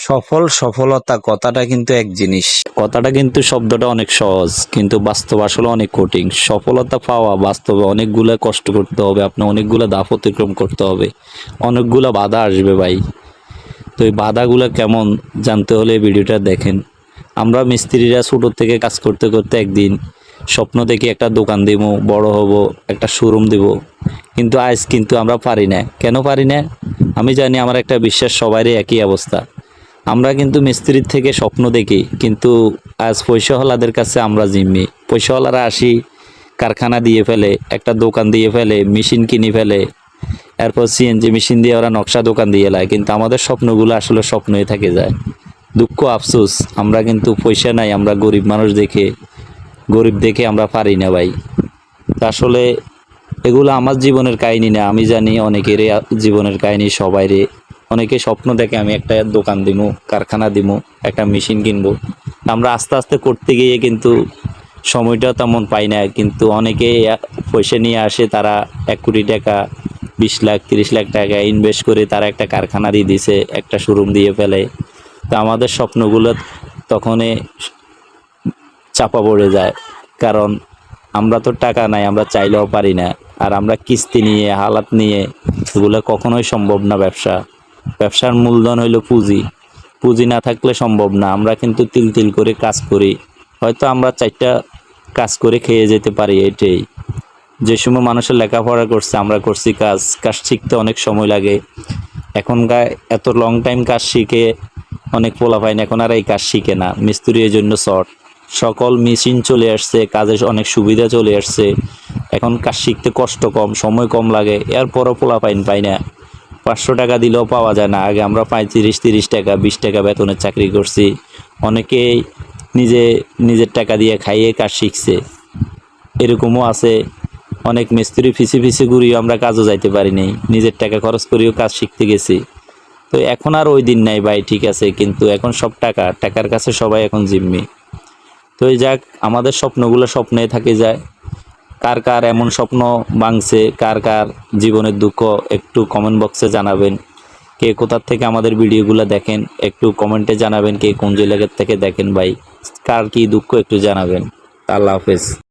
সফলতা কথাটা কিন্তু এক জিনিস। কথাটা কিন্তু শব্দটা অনেক সহজ, কিন্তু বাস্তব আসলে অনেক কঠিন। সফলতা পাওয়া বাস্তবে অনেকগুলা কষ্ট করতে হবে, আপনার অনেকগুলা ধাপ অতিক্রম করতে হবে, অনেকগুলা বাধা আসবে ভাই। তো এই বাধাগুলা কেমন জানতে হলে এই ভিডিওটা দেখেন। আমরা মিস্ত্রিরা ছোটো থেকে কাজ করতে করতে একদিন স্বপ্ন দেখি একটা দোকান দিব, বড় হব, একটা শোরুম দিব, কিন্তু আজ কিন্তু আমরা পারি না। কেন পারি না? আমি জানি, আমার একটা বিশ্বাস সবারই একই অবস্থা। আমরা কিন্তু মিস্ত্রির থেকে স্বপ্ন দেখি, কিন্তু আজ পয়সাওয়ালাদের কাছে আমরা জিম্মি। পয়সাওয়ালারা আসি, কারখানা দিয়ে ফেলে, একটা দোকান দিয়ে ফেলে, মেশিন কিনে ফেলে, এরপর সিএনজি মেশিন দিয়ে ওরা নকশা দোকান দিয়ে লায়, কিন্তু আমাদের স্বপ্নগুলো আসলে স্বপ্নই থেকে যায়। দুঃখ আফসোস, আমরা কিন্তু পয়সা নাই, আমরা গরিব মানুষ গরিব দেখে আমরা পারি না ভাই। আসলে এগুলো আমার জীবনের কাহিনী না, আমি জানি অনেকেরই জীবনের কাহিনী, সবাইরে। অনেকে স্বপ্ন দেখে আমি একটা দোকান দিব, কারখানা দিব, একটা মেশিন কিনবো। আমরা আস্তে আস্তে করতে গিয়ে কিন্তু সময়টা তেমন পাই না। কিন্তু অনেকে পয়সা নিয়ে আসে, তারা 1 কোটি টাকা, 20 লাখ 30 লাখ টাকা ইনভেস্ট করে তারা একটা কারখানা দিয়ে দিছে, একটা শোরুম দিয়ে ফেলে। তো আমাদের স্বপ্নগুলো তখনই চাপা পড়ে যায়, কারণ আমরা তো টাকা নাই, আমরা চাইলেও পারি না। আর আমরা কিস্তি নিয়ে, হালাত নিয়ে, এগুলো কখনোই সম্ভব না। ব্যবসার মূলধন হইল পুঁজি। পুঁজি না থাকলে সম্ভব না। আমরা কিন্তু তিল তিল করে কাজ করি, হয়তো আমরা 4টা কাজ করে খেয়ে যেতে পারি। এটাই, যে সময় মানুষের লেখাপড়া করছে, আমরা করছি কাজ শিখতে অনেক সময় লাগে। এখনকার এত লং টাইম কাজ শিখে অনেক পোলাপাইন এখন আর এই কাজ শিখে না। মিস্ত্রি এই জন্য শর্ট, সকল মেশিন চলে আসছে, কাজের অনেক সুবিধা চলে আসছে। এখন কাজ শিখতে কষ্ট কম, সময় কম লাগে, এরপরও পোলাপাইন পাই না। 500 টাকা দিলেও পাওয়া যায় না। আগে আমরা 35-30 টাকা, 20 টাকা বেতনের চাকরি করছি। অনেকেই নিজের টাকা দিয়ে খাইয়ে কাজ শিখছে, এরকমও আছে। অনেক মিস্ত্রি ফিসে ঘুরিও আমরা কাজও যাইতে পারিনি, নিজের টাকা খরচ করেও কাজ শিখতে গেছি। তো এখন আর ওই দিন নাই ভাই, ঠিক আছে, কিন্তু এখন সব টাকার কাছে সবাই এখন জিম্মি। তো এই যাক, আমাদের স্বপ্নগুলো স্বপ্নে থাকে যায়। কার কার এমন স্বপ্ন ভাঙছে, কার কার জীবনের দুঃখ, একটু কমেন্ট বক্সে জানাবেন। কে কোথার থেকে আমাদের ভিডিওগুলো দেখেন একটু কমেন্টে জানাবেন, কে কোন জেলা থেকে দেখেন ভাই, কার কি দুঃখ একটু জানাবেন। আল্লাহ হাফেজ।